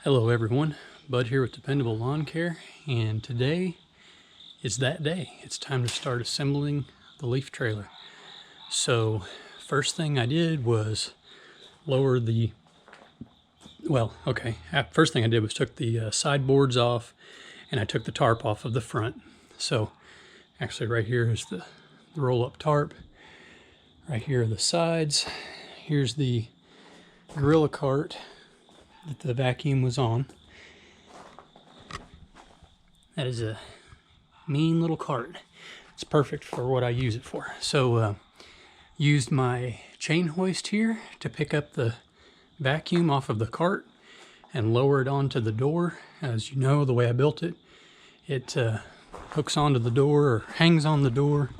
Hello everyone, Bud here with Dependable Lawn Care, and today is that day. It's time to start assembling the leaf trailer. So first thing I did was lower the, first thing I did was took the sideboards off, and I took the tarp off of the front. So actually right here is the roll-up tarp. Right here are the sides. Here's the gorilla cart that the vacuum was on. That is a mean little cart. It's perfect for what I use it for. So used my chain hoist here to pick up the vacuum off of the cart and lower it onto the door. As you know, the way I built it, it hooks onto the door or hangs on the door.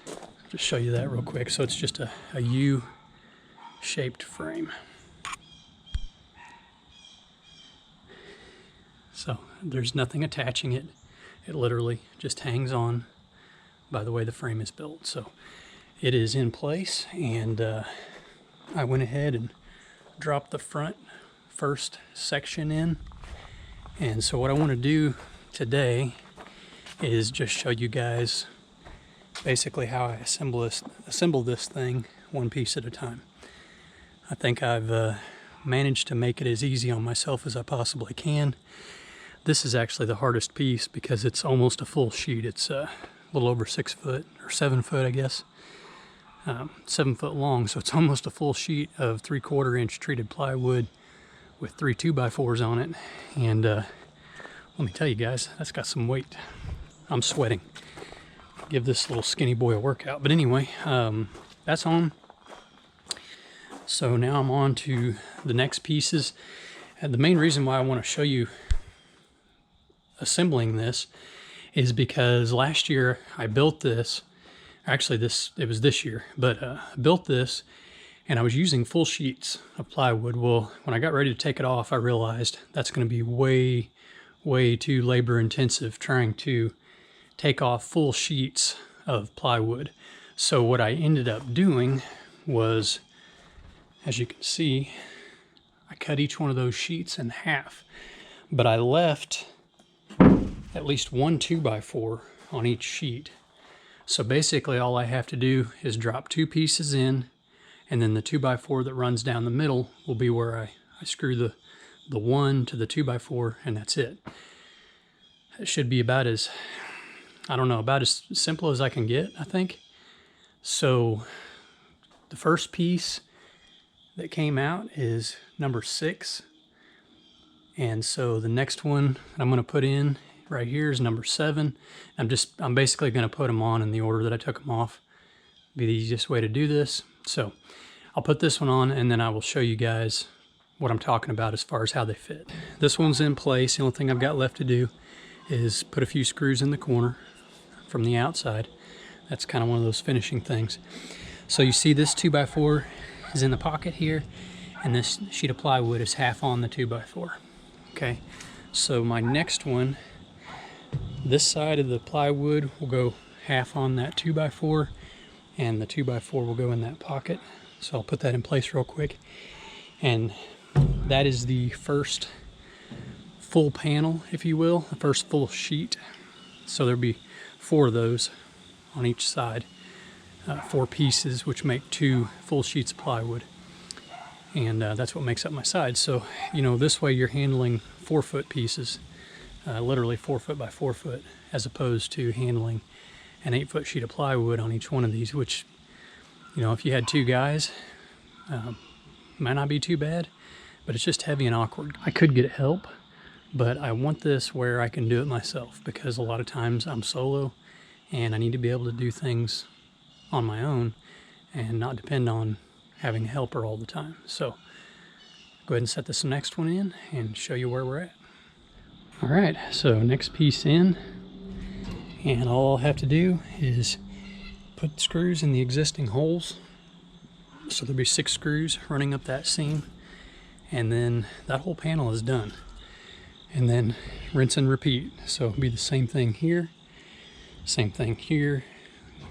I'll just show you that real quick. So it's just a U-shaped frame. So there's nothing attaching it. It literally just hangs on by the way the frame is built. So it is in place, and I went ahead and dropped the first section in. And so what I want to do today is just show you guys basically how I assemble this thing one piece at a time. I think I've managed to make it as easy on myself as I possibly can. This is actually the hardest piece because it's almost a full sheet. It's a little over 6 foot, or 7 foot, I guess. 7 foot long, so it's almost a full sheet of 3/4 inch treated plywood with 3 2x4s on it. And let me tell you guys, that's got some weight. I'm sweating. Give this little skinny boy a workout. But anyway, that's on. So now I'm on to the next pieces. And the main reason why I want to show you assembling this is because last year I built this. Actually, it was this year, but I built this and I was using full sheets of plywood. Well, when I got ready to take it off, I realized that's going to be way too labor intensive trying to take off full sheets of plywood. So what I ended up doing was, as you can see, I cut each one of those sheets in half, but I left at least 1 2x4 on each sheet. So basically all I have to do is drop 2 pieces in, and then the 2x4 that runs down the middle will be where I screw the 1 to the 2x4, and that's it. It should be about as simple as I can get, I think. So the first piece that came out is number 6. And so the next one I'm going to put in right here is number 7. I'm basically going to put them on in the order that I took them off. Be the easiest way to do this. So I'll put this one on, and then I will show you guys what I'm talking about as far as how they fit. This one's in place. The only thing I've got left to do is put a few screws in the corner from the outside. That's kind of one of those finishing things. So you see this 2x4 is in the pocket here, and this sheet of plywood is half on the 2x4. Okay, so my next one, this side of the plywood will go half on that 2x4, and the 2x4 will go in that pocket. So I'll put that in place real quick. And that is the first full panel, if you will, the first full sheet. So there'll be 4 of those on each side, 4 pieces, which make 2 full sheets of plywood. And that's what makes up my side. So, you know, this way you're handling 4-foot pieces, literally 4 foot by 4 foot, as opposed to handling an 8-foot sheet of plywood on each one of these, which, you know, if you had 2 guys, might not be too bad, but it's just heavy and awkward. I could get help, but I want this where I can do it myself, because a lot of times I'm solo and I need to be able to do things on my own and not depend on having a helper all the time. So go ahead and set this next one in and show you where we're at. All right, so next piece in, and all I'll have to do is put screws in the existing holes. So there'll be 6 screws running up that seam, and then that whole panel is done. And then rinse and repeat. So it'll be the same thing here,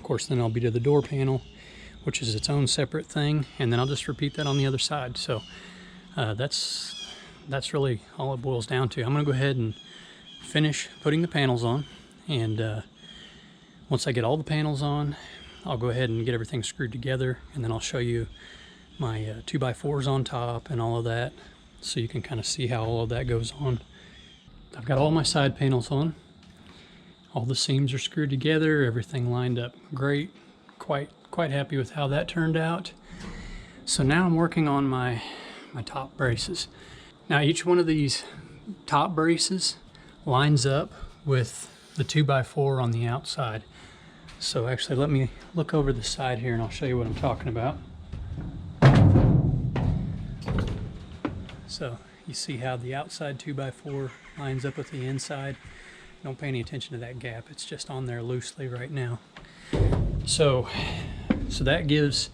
Of course, then I'll be to the door panel, which is its own separate thing, and then I'll just repeat that on the other side. So that's really all it boils down to. I'm gonna go ahead and finish putting the panels on, and once I get all the panels on, I'll go ahead and get everything screwed together, and then I'll show you my 2x4s on top and all of that, so you can kind of see how all of that goes on. I've got all my side panels on. All the seams are screwed together, everything lined up great. Quite happy with how that turned out. So now I'm working on my top braces. Now each one of these top braces lines up with the 2x4 on the outside. So actually, let me look over the side here and I'll show you what I'm talking about. So you see how the outside 2x4 lines up with the inside. Don't pay any attention to that gap, it's just on there loosely right now. So that gives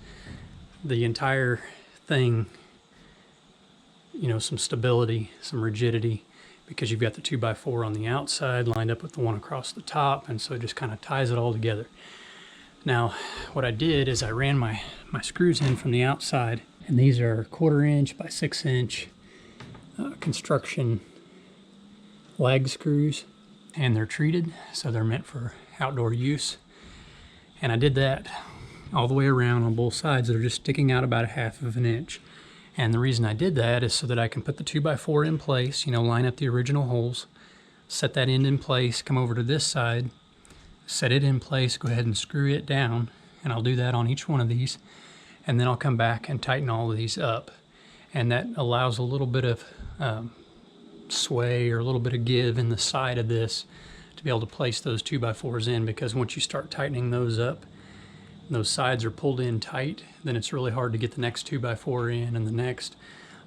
the entire thing, you know, some stability, some rigidity, because you've got the 2x4 on the outside lined up with the one across the top, and so it just kind of ties it all together. Now, what I did is I ran my screws in from the outside, and these are 1/4 inch by 6 inch construction lag screws, and they're treated, so they're meant for outdoor use. And I did that all the way around on both sides. They're just sticking out about 1/2 inch. And the reason I did that is so that I can put the 2x4 in place, you know, line up the original holes, set that end in place, come over to this side, set it in place, go ahead and screw it down, and I'll do that on each one of these. And then I'll come back and tighten all of these up. And that allows a little bit of sway or a little bit of give in the side of this to be able to place those 2x4s in, because once you start tightening those up, those sides are pulled in tight, then it's really hard to get the next 2x4 in and the next.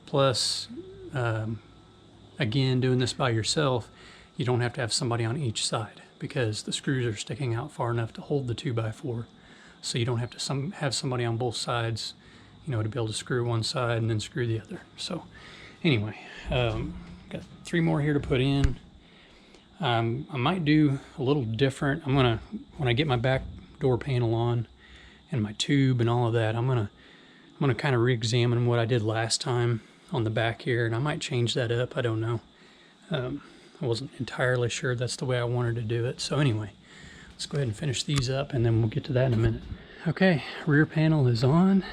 Plus, again, doing this by yourself, you don't have to have somebody on each side because the screws are sticking out far enough to hold the 2x4. So you don't have to have somebody on both sides, you know, to be able to screw one side and then screw the other. So anyway, got 3 more here to put in. I might do a little different. When I get my back door panel on and my tube and all of that, I'm gonna kind of re-examine what I did last time on the back here, and I might change that up. I don't know. I wasn't entirely sure that's the way I wanted to do it. So anyway, let's go ahead and finish these up, and then we'll get to that in a minute. Okay, rear panel is on.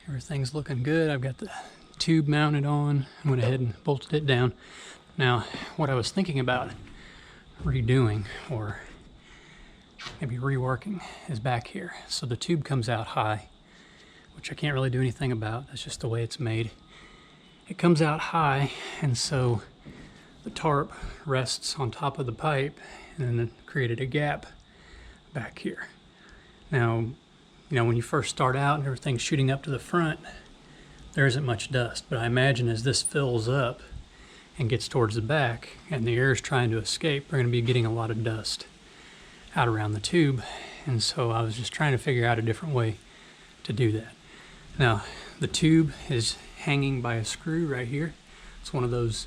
Everything's looking good. I've got the tube mounted on. I went ahead and bolted it down. Now, what I was thinking about redoing, or maybe reworking, is back here. So the tube comes out high, which I can't really do anything about. That's just the way it's made. It comes out high, and so the tarp rests on top of the pipe, and then it created a gap back here. Now, you know, when you first start out and everything's shooting up to the front, there isn't much dust, but I imagine as this fills up and gets towards the back and the air is trying to escape, we're going to be getting a lot of dust out around the tube. And so I was just trying to figure out a different way to do that. Now, the tube is hanging by a screw right here. It's one of those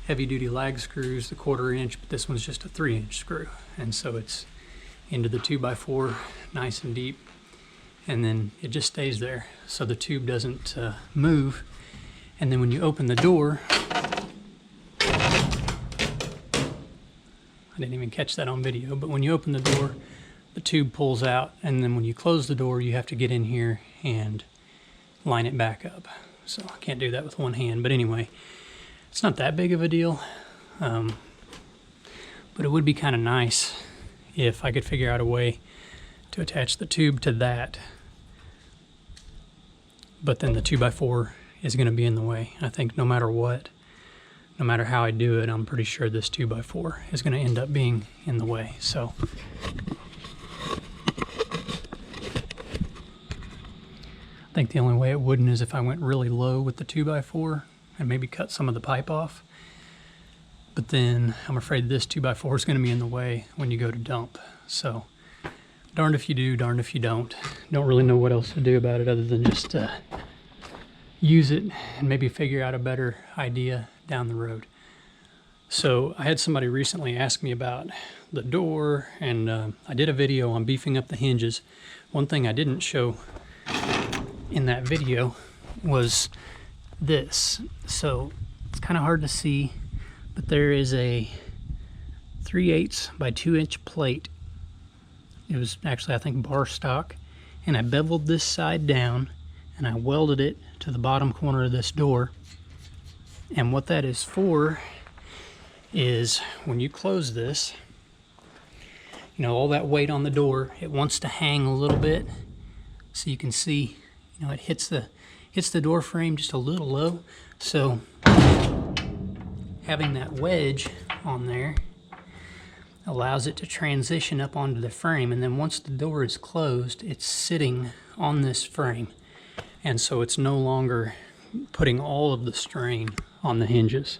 heavy-duty lag screws, the 1/4 inch, but this one's just a 3 inch screw. And so it's into the 2x4 nice and deep, and then it just stays there so the tube doesn't move. And then when you open the door, I didn't even catch that on video, but when you open the door, the tube pulls out, and then when you close the door, you have to get in here and line it back up. So I can't do that with one hand, but anyway, it's not that big of a deal, but it would be kind of nice if I could figure out a way to attach the tube to that, but then the 2x4 is going to be in the way. I think no matter what, no matter how I do it, I'm pretty sure this 2x4 is going to end up being in the way. So I think the only way it wouldn't is if I went really low with the 2x4 and maybe cut some of the pipe off. But then I'm afraid this 2x4 is going to be in the way when you go to dump. So darned if you do, darned if you don't. Don't really know what else to do about it other than just use it and maybe figure out a better idea down the road. So I had somebody recently ask me about the door, and I did a video on beefing up the hinges. One thing I didn't show in that video was this. So it's kind of hard to see, but there is a 3/8 by 2-inch plate. It was actually, I think, bar stock, and I beveled this side down and I welded it to the bottom corner of this door. And what that is for is when you close this, you know, all that weight on the door, it wants to hang a little bit, so you can see, you know, it hits the door frame just a little low. So having that wedge on there allows it to transition up onto the frame, and then once the door is closed, it's sitting on this frame, and so it's no longer putting all of the strain on the hinges.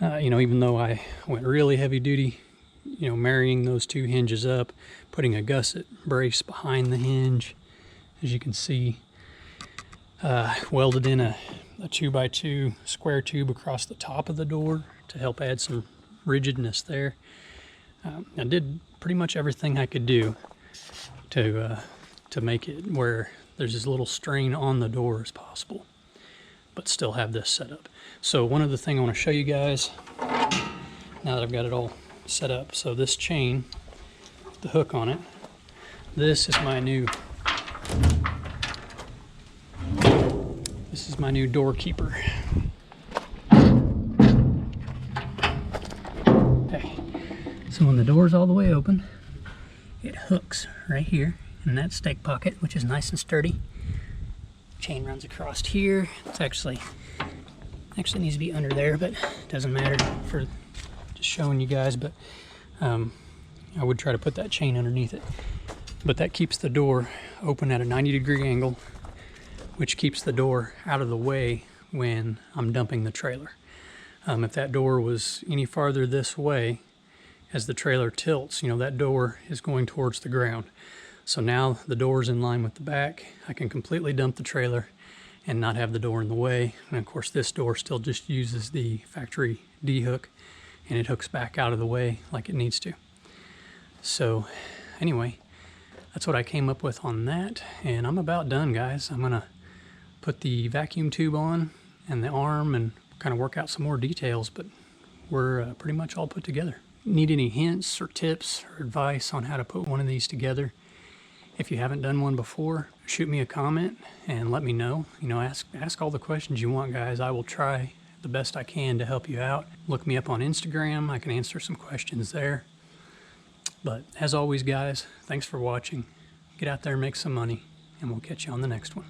You know, even though I went really heavy duty, you know, marrying those two hinges up, putting a gusset brace behind the hinge, as you can see, welded in a 2x2 square tube across the top of the door to help add some rigidness there. I did pretty much everything I could do to make it where there's as little strain on the door as possible, but still have this set up. So one other thing I want to show you guys, now that I've got it all set up. So this chain, the hook on it, this is my new door keeper. Okay, so when the door's all the way open, it hooks right here in that stake pocket, which is nice and sturdy. Chain runs across here. It's actually needs to be under there, but it doesn't matter for just showing you guys. But I would try to put that chain underneath it. But that keeps the door open at a 90-degree angle, which keeps the door out of the way when I'm dumping the trailer. If that door was any farther this way, as the trailer tilts, you know, that door is going towards the ground. So now the door's in line with the back. I can completely dump the trailer and not have the door in the way. And of course this door still just uses the factory D-hook, and it hooks back out of the way like it needs to. So anyway, that's what I came up with on that, and I'm about done, guys. I'm gonna put the vacuum tube on and the arm and kind of work out some more details, but we're pretty much all put together. Need any hints or tips or advice on how to put one of these together? If you haven't done one before, shoot me a comment and let me know. You know, ask all the questions you want, guys. I will try the best I can to help you out. Look me up on Instagram. I can answer some questions there. But as always, guys, thanks for watching. Get out there and make some money, and we'll catch you on the next one.